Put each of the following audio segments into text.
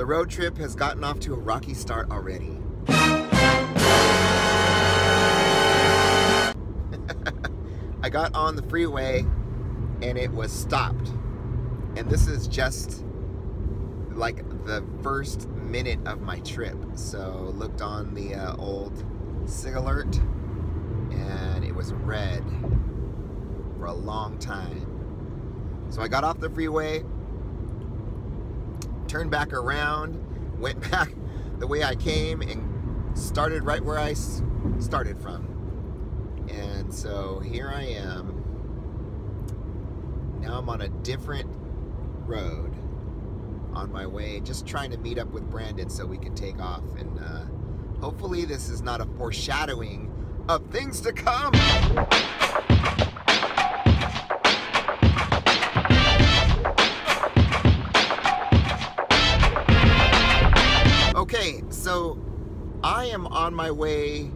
The road trip has gotten off to a rocky start already. I got on the freeway and it was stopped. And this is just like the first minute of my trip. So looked on the old SIG alert and it was red for a long time. So I got off the freeway, turned back around, went back the way I came and started right where I started from. And so here I am. Now I'm on a different road on my way, just trying to meet up with Brandon so we can take off. And hopefully this is not a foreshadowing of things to come. Okay, so I am on my way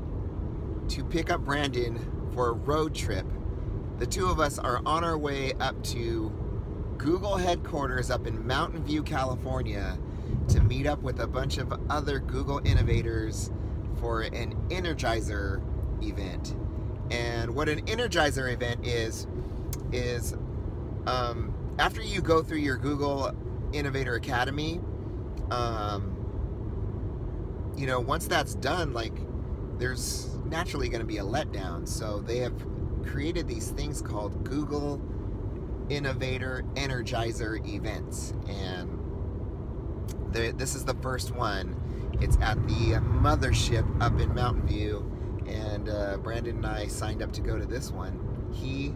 to pick up Brandon for a road trip. The two of us are on our way up to Google headquarters up in Mountain View, California to meet up with a bunch of other Google innovators for an Energizer event. And what an Energizer event is after you go through your Google Innovator Academy, you know, once that's done, like, there's naturally going to be a letdown. So they have created these things called Google Innovator Energizer Events, and this is the first one. It's at the mothership up in Mountain View, and Brandon and I signed up to go to this one. He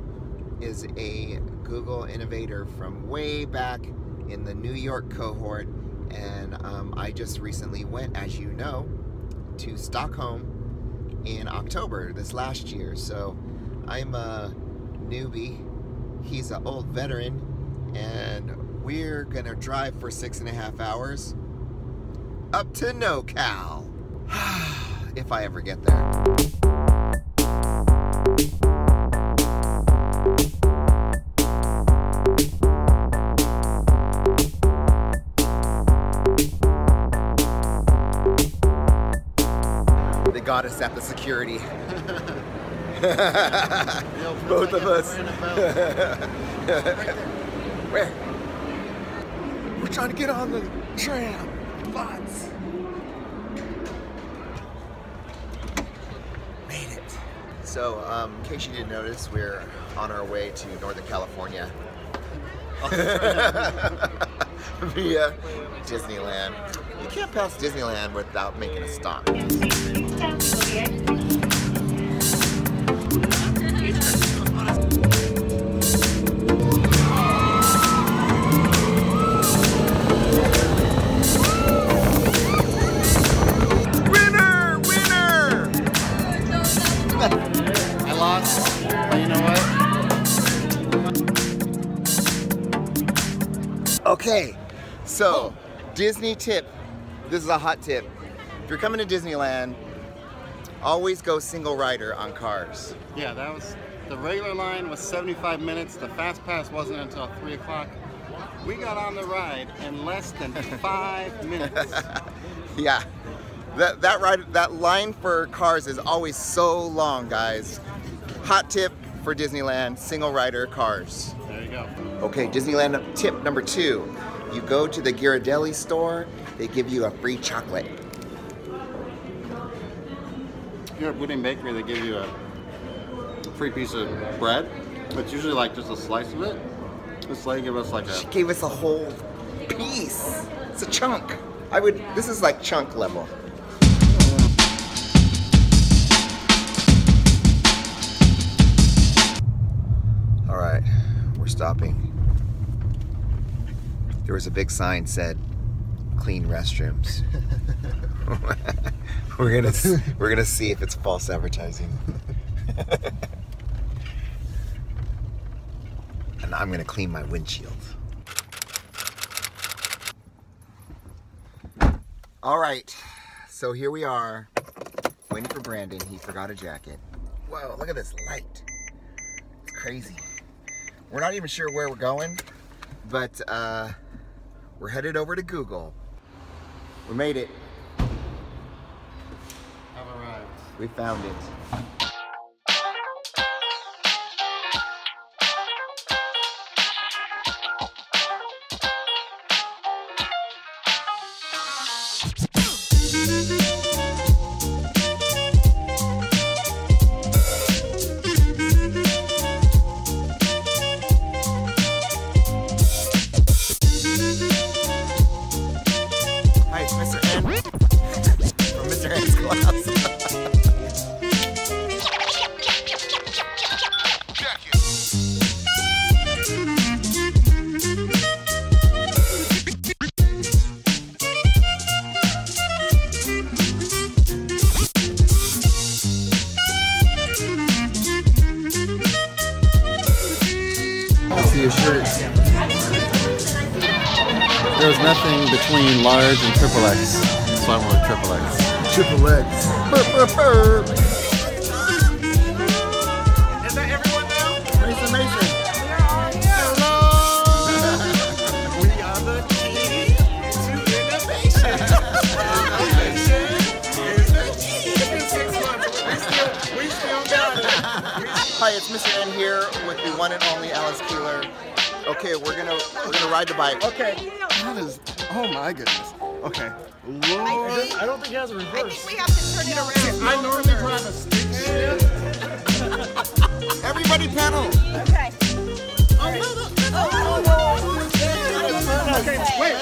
is a Google innovator from way back in the New York cohort, and I just recently went, as you know, to Stockholm in October this last year. So I'm a newbie, he's an old veteran, and we're gonna drive for 6.5 hours up to NoCal. If I ever get there. They got us at the security. Both of us. Where? We're trying to get on the tram. Lots. Made it. So, in case you didn't notice, we're on our way to Northern California. Via Disneyland. You can't pass Disneyland without making a stop. Okay, so Disney tip. This is a hot tip. If you're coming to Disneyland, always go single rider on cars. Yeah, that was the regular line was 75 minutes. The fast pass wasn't until 3 o'clock. We got on the ride in less than 5 minutes. Yeah, that line for cars is always so long, guys. Hot tip for Disneyland: single rider cars. There you go. Okay, Disneyland tip number 2. You go to the Ghirardelli store, they give you a free chocolate. Here at Boudin Bakery, they give you a free piece of bread. It's usually like just a slice of it. This lady gave us like a... She gave us a whole piece. It's a chunk. This is like chunk level. All right, we're stopping. There was a big sign said, "Clean restrooms." we're gonna see if it's false advertising. And I'm gonna clean my windshield. All right, so here we are, waiting for Brandon. He forgot a jacket. Whoa, look at this light. It's crazy. We're not even sure where we're going, but we're headed over to Google. We made it. Have arrived. We found it. Hi, it's Mr. N from Mr. N's class. See your shirts. There was nothing between large and triple X, so I went triple X. Triple X. Burr, burr, burr. Is that everyone now? Mason, Mason. Hello! We are the key to innovation. Innovation is the key. In 6 months, we still got it. Hi, it's Mr. N here with the one and only Alice Keeler. Okay, we're gonna ride the bike. Okay. That is, oh my goodness. Okay. Lord. I don't think he has a I reverse. think we have to turn it around. I normally drive a stick shift. Everybody pedal. Okay. Okay, wait.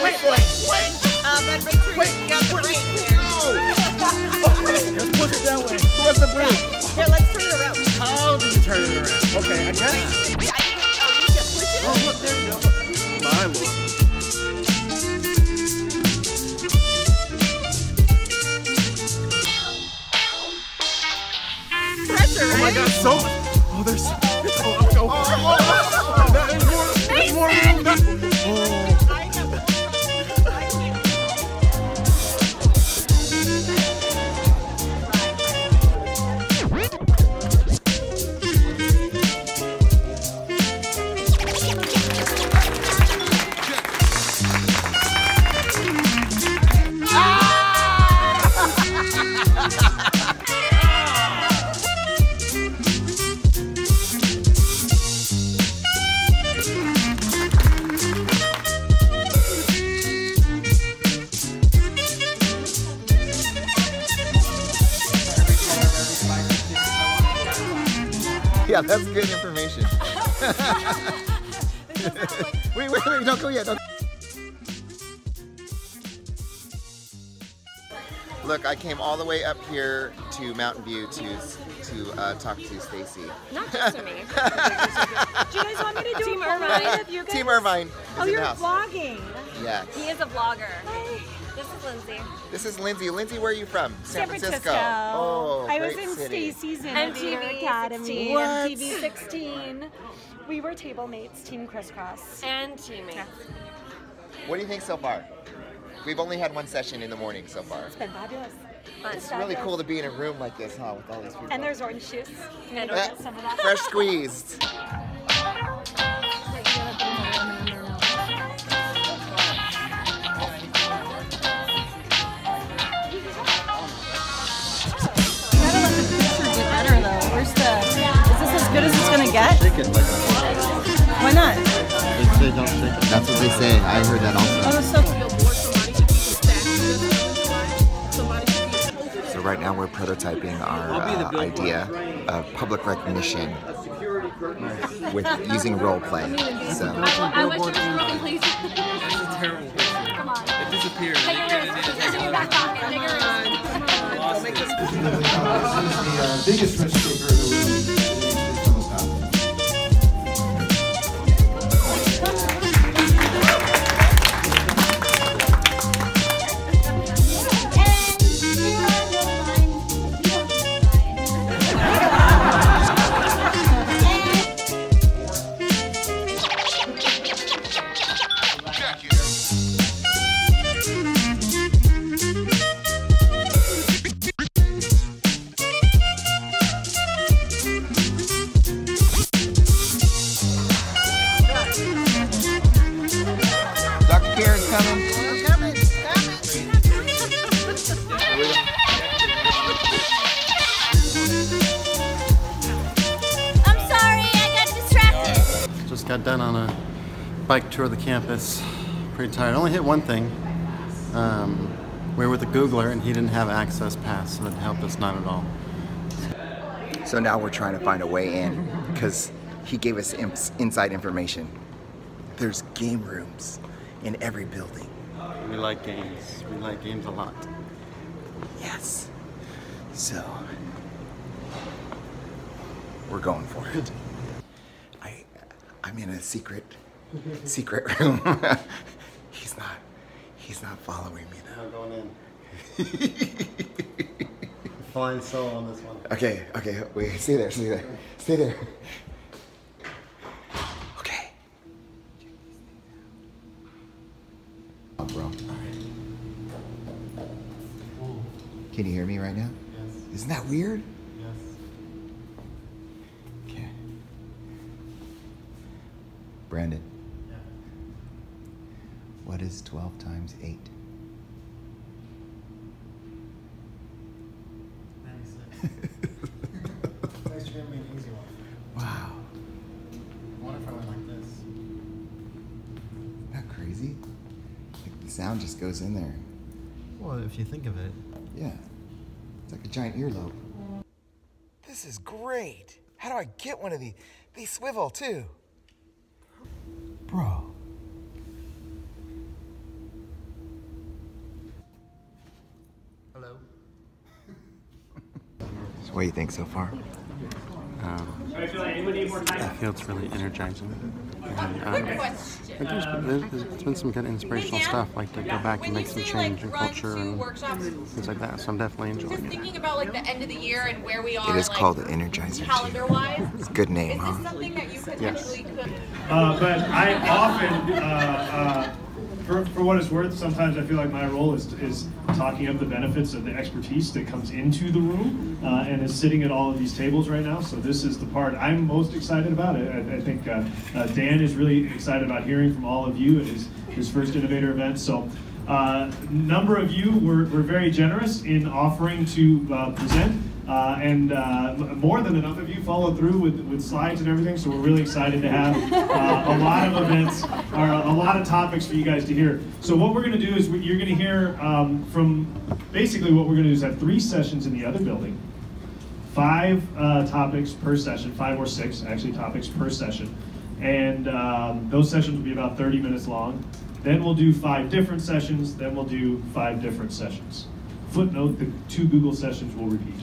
Red Big Tree. Wait, You got the brake here. Let's push it that way. Who has the brake? Here, let's turn it around. How do you turn it around? Okay, I got it. You just push it. Oh, look, there we go. My lord. Pressure, Oh my right? god, so much. Oh, there's. Oh, there's more room. Yeah, that's good information. Wait, don't go yet. Look, I came all the way up here to Mountain View to talk to Stacy. Not just to me. Do you guys want me to do Team Irvine? You guys? Team Irvine is Oh, in you're the house. vlogging. Yes. He is a vlogger. Hi. This is Lindsay. This is Lindsay. Lindsay, where are you from? San Francisco. Oh, I was great in city. Stacy's MTV Innovator Academy. What? MTV 16. We were table mates, Team Crisscross. And teammates. What do you think so far? We've only had one session in the morning so far. It's been fabulous. It's really cool to be in a room like this, huh, with all these people. And there's orange juice. I'm gonna go Yeah. get some of that. Fresh squeezed. Is this as good as it's gonna get? Shake it like Why not? they say don't shake it. That's what they say. I heard that also. So right now we're prototyping our idea of public recognition with using role play. So I wish it was broken, please. This is terrible. Come on. It disappeared. Take your risk. It's in your back pocket. Take your risk. This is the biggest risk taker in the room. Dr. Karen's coming. Coming. got done on a bike tour of the campus. Pretty tired. Only hit one thing. We were with a Googler and he didn't have access pass, so it helped us not at all. So now we're trying to find a way in because he gave us inside information. There's game rooms in every building. We like games. We like games a lot. Yes. So we're going for it. I'm in a secret room. He's not following me though. I'm going in. Flying solo on this one. Okay, wait, stay there. Okay. Oh, bro. Can you hear me right now? Yes. Isn't that weird? Yes. Okay. Brandon. Yeah. What is 12 times 8? 96. Thanks for giving me an easy one. Wow. I wonder if I went like this. Isn't that crazy? Like the sound just goes in there. Well, if you think of it. Yeah. It's like a giant earlobe. This is great. How do I get one of these? They swivel too. Bro. Hello. So what do you think so far? I feel it's really energizing. And, there's been some good inspirational stuff, like to go back and make some change in culture and things like that. So I'm definitely enjoying it. Thinking about like the end of the year and where we are. It is called the Energizer. Calendar-wise. It's a good name, Is huh? this something that you potentially could? But I often, for what it's worth, sometimes I feel like my role is talking up the benefits of the expertise that comes into the room and is sitting at all of these tables right now. So this is the part I'm most excited about. I think Dan is really excited about hearing from all of you at his first Innovator event. So number of you were very generous in offering to present. And more than enough of you followed through with slides and everything, so we're really excited to have a lot of events, or a lot of topics for you guys to hear. So what we're going to do is you're going to hear from, basically what we're going to do is have 3 sessions in the other building, 5 topics per session, 5 or 6 actually topics per session, and those sessions will be about 30 minutes long. Then we'll do 5 different sessions, then we'll do 5 different sessions. Footnote, the 2 Google sessions will repeat.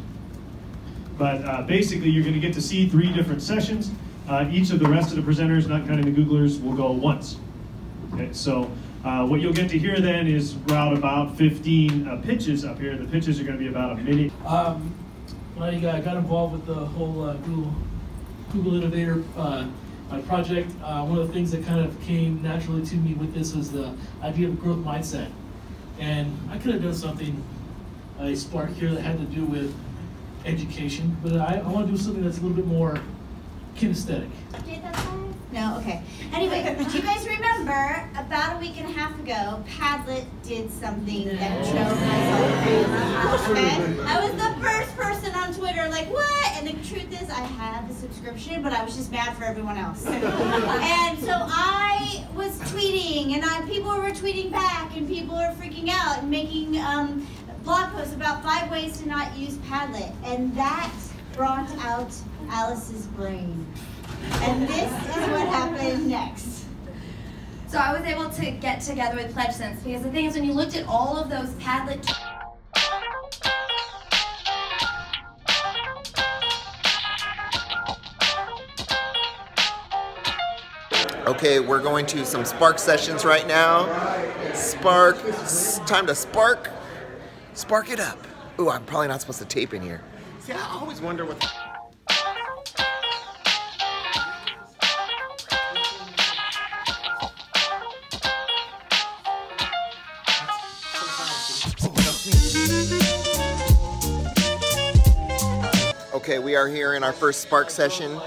But basically, you're going to get to see 3 different sessions. Each of the rest of the presenters, not counting the Googlers, will go once. Okay, so what you'll get to hear then is around about 15 pitches up here. The pitches are going to be about a minute. When I got involved with the whole Google Innovator project, one of the things that kind of came naturally to me with this was the idea of a growth mindset. And I could have done something, a spark here that had to do with education, but I want to do something that's a little bit more kinesthetic. Did that time? No? Okay. Anyway, do you guys remember about a week and a half ago, Padlet did something that drove us all crazy? Okay? I was the first person on Twitter like, what? And the truth is, I have a subscription, but I was just mad for everyone else. And so I was tweeting, and people were tweeting back, and people were freaking out and making blog post about 5 ways to not use Padlet, and that brought out Alice's brain. And this is what happened next. So I was able to get together with PledgeSense because the thing is, when you looked at all of those Padlet. Okay, we're going to some Spark sessions right now. Spark, it's time to spark. Spark it up. Ooh, I'm probably not supposed to tape in here. See, I always wonder what. Okay, we are here in our first Spark session.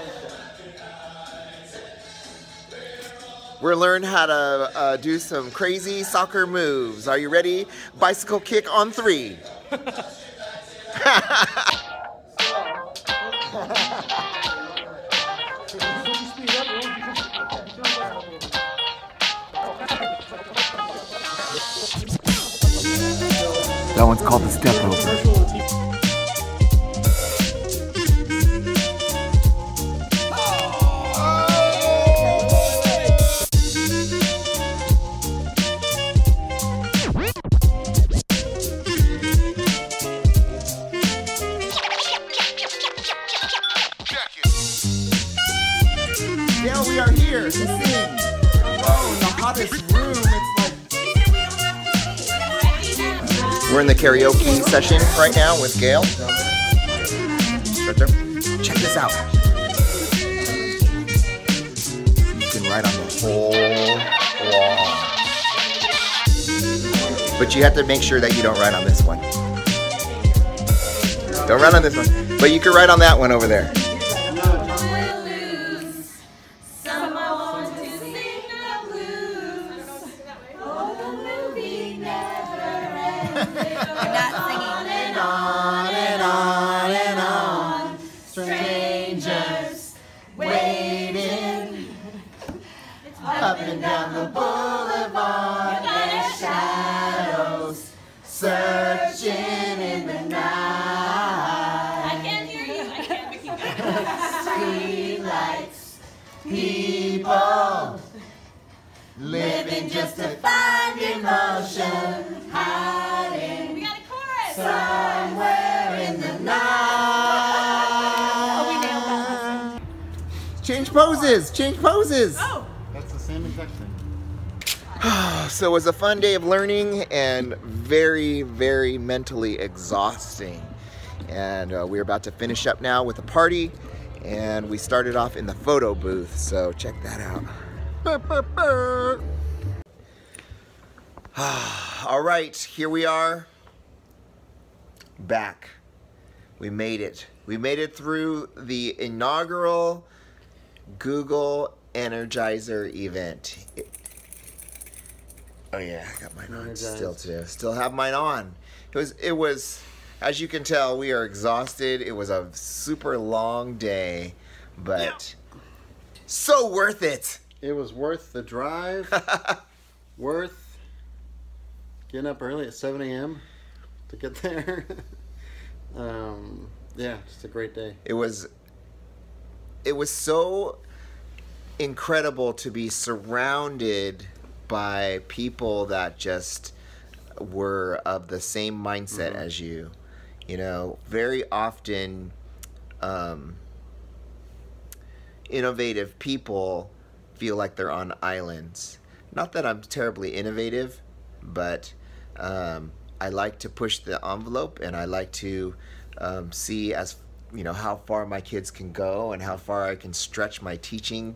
We're learning how to do some crazy soccer moves. Are you ready? Bicycle kick on 3. That one's called the step over. Yeah, we are here to sing. Oh, in the hottest room. It's like... We're in the karaoke session right now with Gail. Right there. Check this out. You can write on the whole wall. But you have to make sure that you don't write on this one. Don't write on this one. But you can write on that one over there. Strangers waiting up and down the boulevard, their shadows searching in the night. I can't hear you. I can't make you. Street lights, people living just to find emotion, hiding. We got a chorus. Somewhere in the night. Change poses! Change poses! Oh! That's the same exact thing. So it was a fun day of learning and very, very mentally exhausting. And we're about to finish up now with a party. And we started off in the photo booth, so check that out. All right, here we are. Back. We made it. We made it through the inaugural Google Energizer Event. Oh yeah, I got mine on still too. Still have mine on. It was, as you can tell, we are exhausted. It was a super long day, but so worth it. It was worth the drive. Worth getting up early at 7 a.m. to get there. Yeah, just a great day. It was so incredible to be surrounded by people that just were of the same mindset as you. You know, very often innovative people feel like they're on islands. Not that I'm terribly innovative, but I like to push the envelope, and I like to see how far my kids can go and how far I can stretch my teaching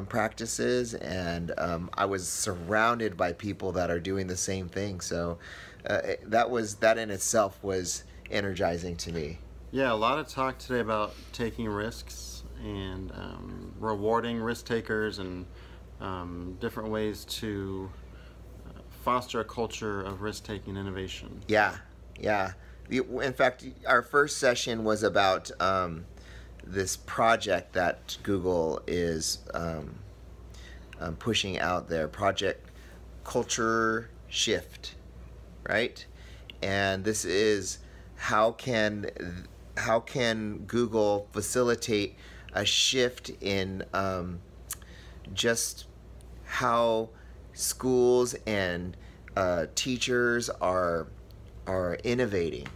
practices. And I was surrounded by people that are doing the same thing. So that in itself was energizing to me. Yeah, a lot of talk today about taking risks and rewarding risk takers and different ways to foster a culture of risk-taking innovation. Yeah, yeah. In fact, our first session was about this project that Google is pushing out there, Project Culture Shift, right? And this is how can Google facilitate a shift in just how schools and teachers are innovating,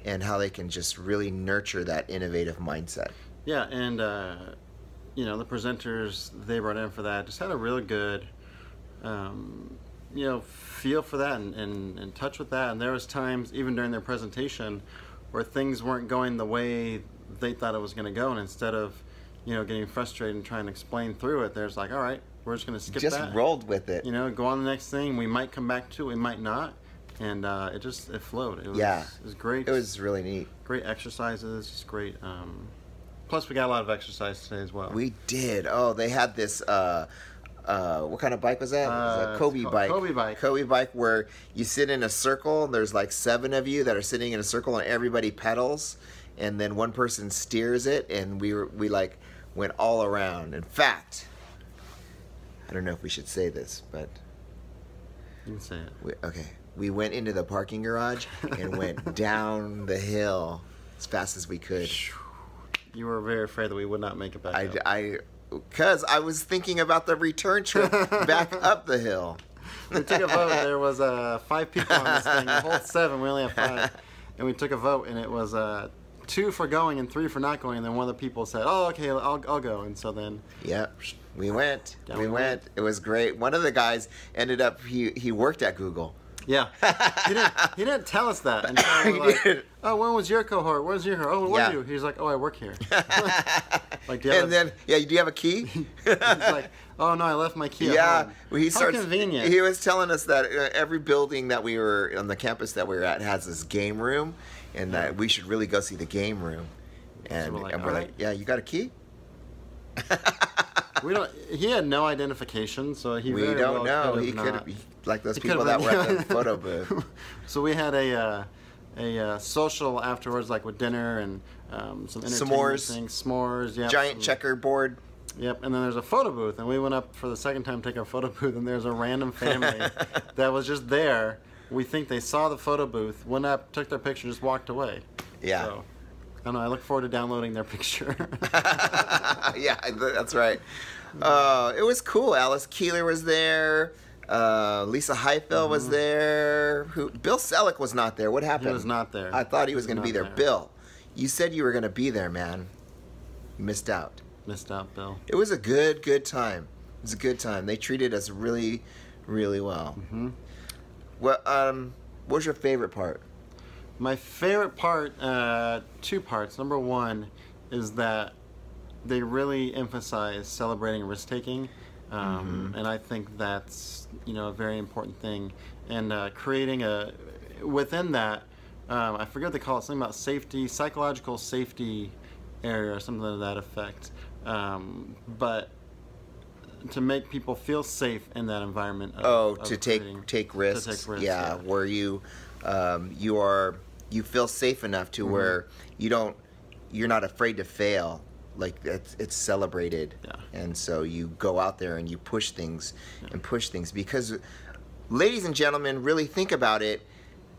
and how they can just really nurture that innovative mindset. Yeah, and the presenters they brought in for that just had a really good feel for that and touch with that. And there was times even during their presentation where things weren't going the way they thought it was going to go, and instead of getting frustrated and trying to explain through it, there's like, all right, we're just going to skip that. Just rolled with it. Go on the next thing. We might come back to it, we might not. And it flowed. It was great. It was really neat. Great exercises, just great. Plus, we got a lot of exercise today as well. We did. Oh, they had this. What kind of bike was that? It was a Kobe bike. Kobe bike. Kobe bike, where you sit in a circle. And there's like 7 of you that are sitting in a circle, and everybody pedals, and then one person steers it, and we like went all around. In fact, I don't know if we should say this, but you can say it. Okay. we went into the parking garage and went down the hill as fast as we could. You were very afraid that we would not make it back up. Because I was thinking about the return trip back up the hill. We took a vote. There was 5 people on this thing. The whole 7. We only have 5. And we took a vote, and it was 2 for going and 3 for not going. And then one of the people said, "Oh, okay, I'll go." And so then, yep, we went. Down We we went. It was great. One of the guys ended up. He worked at Google. yeah, he didn't tell us that. And so we were like, "Oh, when was your cohort? Where's your cohort? Oh, when were you?" He's like, "Oh, I work here." Like, And then, do you have a key? He's like, "Oh no, I left my key at home." How convenient. He was telling us that every building that we were on the campus that we were at has this game room, and that we should really go see the game room. And So we're like, "Yeah, you got a key?" We don't. He had no identification, so he. We very don't well know. could've He could not. have, like those He people could've that were been- at the photo booth. So we had a social afterwards, like with dinner and some entertainment S'mores. things, s'mores, yeah, Giant checkerboard. Yep, and then there's a photo booth, and we went up for the second time to take our photo booth, and there's a random family that was just there. We think they saw the photo booth, went up, took their picture, just walked away. Yeah. So, I don't know. I look forward to downloading their picture. Yeah, that's right. It was cool. Alice Keeler was there. Lisa Heifel was there. Bill Selleck was not there. What happened? He was not there. I thought he was going to Not be there. there. Bill, you said you were going to be there, man. You missed out. Missed out, Bill. It was a good time. It was a good time. They treated us really, really well. Mm-hmm. What was your favorite part? My favorite part, 2 parts. Number 1 is that they really emphasize celebrating risk-taking, and I think that's a very important thing. And creating within that, I forget what they call it, something about safety, psychological safety area or something to that effect. But to make people feel safe in that environment. To take risks. To take risks. Yeah, where you feel safe enough to where you're not afraid to fail. Like it's celebrated. Yeah. And so you go out there and you push things because, ladies and gentlemen, really think about it.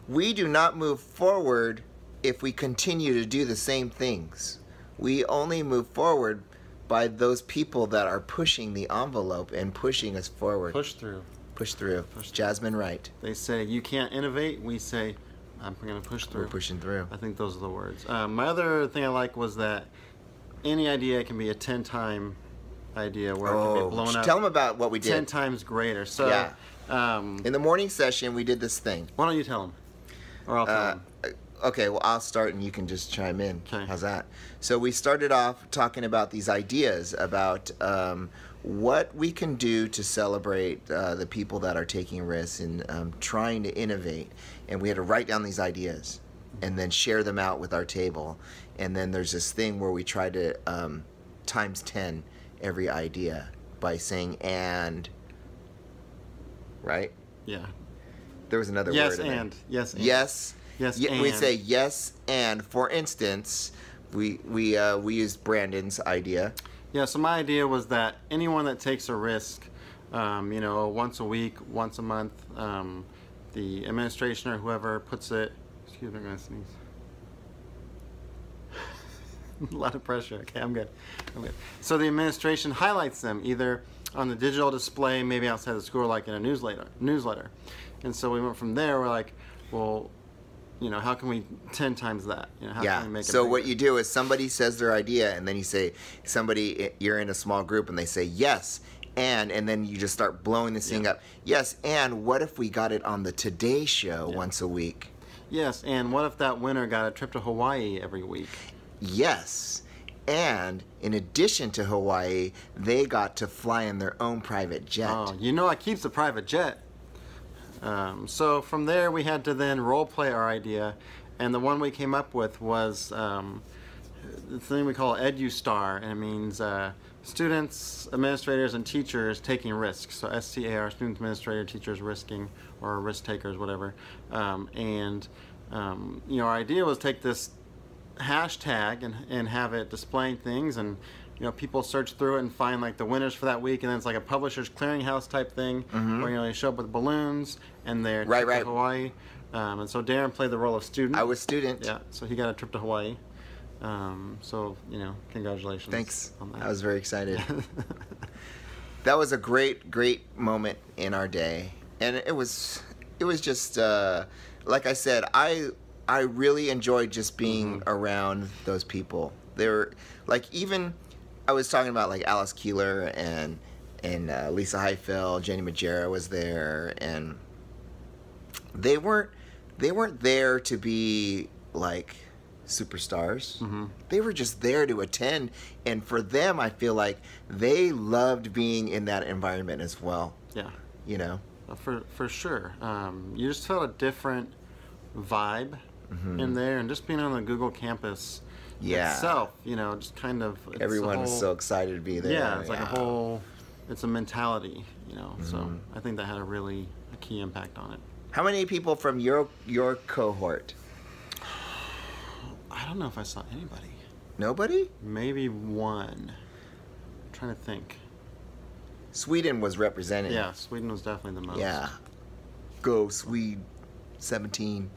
We do not move forward if we continue to do the same things. We only move forward by those people that are pushing the envelope and pushing us forward. Push through. Push through. Jasmine Wright. They say you can't innovate. We say I'm going to push through. We're pushing through. I think those are the words. My other thing I like was that any idea can be a 10-time idea where it can be blown up. Tell them about what we did. 10 times greater. So in the morning session, we did this thing. Why don't you tell them? Or I'll tell them. Okay, well, I'll start and you can just chime in. Okay. How's that? So we started off talking about these ideas about what we can do to celebrate the people that are taking risks and trying to innovate. And we had to write down these ideas and then share them out with our table. And then there's this thing where we try to times 10 every idea by saying "and," right? Yeah. There was another Yes, word in and. there. Yes, and. Yes. Yes, We and. say yes and. For instance, we used Brandon's idea. Yeah, so my idea was that anyone that takes a risk, once a week, once a month, the administration or whoever puts it, excuse me, I'm going to sneeze. A lot of pressure. Okay, I'm good. So the administration highlights them either on the digital display, maybe outside the school, like in a newsletter. And so we went from there. We're like, well, how can we 10 times that? How can we make it So bigger? what you do is somebody says their idea, and then you say you're in a small group, and they say yes, and then you just start blowing this thing up. Yes, and what if we got it on the Today Show once a week? Yes, and what if that winner got a trip to Hawaii every week? Yes, and in addition to Hawaii, they got to fly in their own private jet. Oh, I keeps a private jet. So from there, we had to then role play our idea, and the one we came up with was the thing we call EduStar, and it means students, administrators, and teachers taking risks. So STAR, students, administrator, teachers risking, or risk takers, whatever. Our idea was take this hashtag and have it displaying things, and you know, people search through it and find like the winners for that week, and then it's like a publisher's clearinghouse type thing, where you know they show up with balloons and they're Right, to right. Hawaii. And so Darin played the role of student. I was student. Yeah, so he got a trip to Hawaii. So you know, congratulations. Thanks. On that. I was very excited. That was a great moment in our day, and it was just like I said, I really enjoyed just being around those people. They were like, even I was talking about like Alice Keeler and Lisa Heifel, Jenny Majera was there, and they weren't there to be like superstars. They were just there to attend, and for them, I feel like they loved being in that environment as well. Yeah, you know, for sure. You just felt a different vibe in there, and just being on the Google campus itself, you know, just kind of everyone was so excited to be there. Yeah, it's like it's a mentality, you know. So I think that had a key impact on it. How many people from your cohort? I don't know if I saw anybody. Nobody? Maybe one. I'm trying to think. Sweden was represented. Yeah, Sweden was definitely the most. Yeah. Go Swede 17.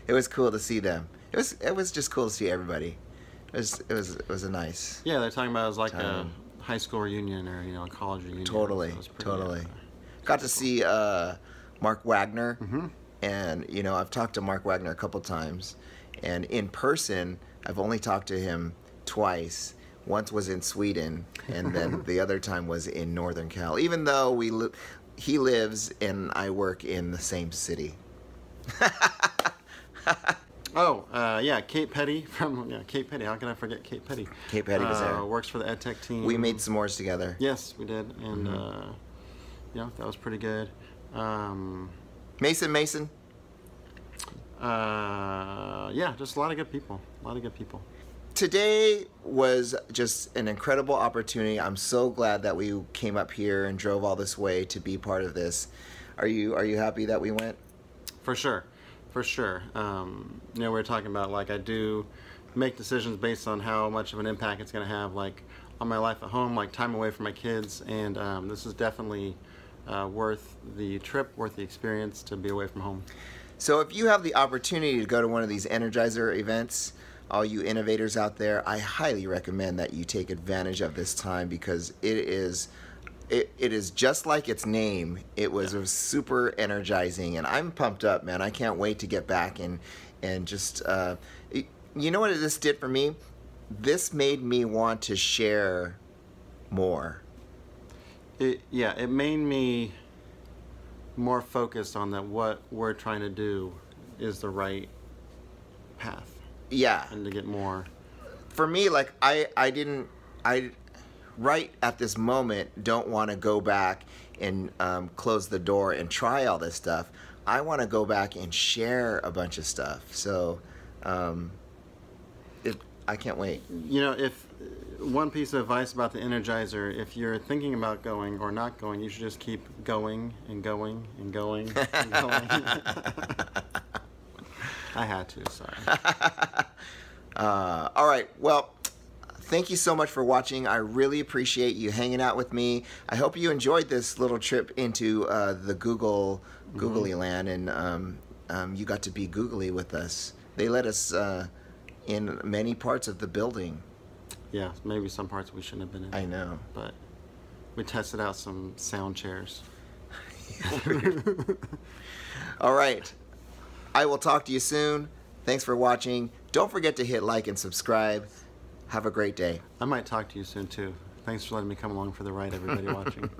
It was cool to see them. It was just cool to see everybody. It was a nice. Yeah, they're talking about it was like a high school reunion or a college reunion. Totally, So it was pretty, totally. Got to see Mark Wagner, and I've talked to Mark Wagner a couple times, and in person I've only talked to him twice. Once was in Sweden, and then the other time was in Northern Cal. Even though he lives and I work in the same city. Yeah, Kate Petty from Kate Petty. How can I forget Kate Petty? Kate Petty was there. Works for the EdTech team. We made s'mores together. Yes, we did, and that was pretty good. Mason. Just a lot of good people. Today was just an incredible opportunity. I'm so glad that we came up here and drove all this way to be part of this. Are you happy that we went? For sure. We were talking about, like, I do make decisions based on how much of an impact it's going to have, like, on my life at home, like time away from my kids, and this is definitely worth the trip, worth the experience to be away from home. So if you have the opportunity to go to one of these Energizer events, all you innovators out there, I highly recommend that you take advantage of this time, because it is just like its name. It was super energizing, and I'm pumped up, man. I can't wait to get back and just you know what this did for me? This made me want to share more. It made me more focused on that what we're trying to do is the right path. Yeah. And to get more. For me, like, I right at this moment don't want to go back and close the door and try all this stuff. I want to go back and share a bunch of stuff. So I can't wait. If one piece of advice about the Energizer, if you're thinking about going or not going, you should just keep going and going and going and going. I had to, sorry. All right, well, thank you so much for watching. I really appreciate you hanging out with me. I hope you enjoyed this little trip into the Googly land, and you got to be googly with us. They let us in many parts of the building. Yeah, maybe some parts we shouldn't have been in. I know. But we tested out some sound chairs. All right. I will talk to you soon. Thanks for watching. Don't forget to hit like and subscribe. Have a great day. I might talk to you soon, too. Thanks for letting me come along for the ride, everybody watching.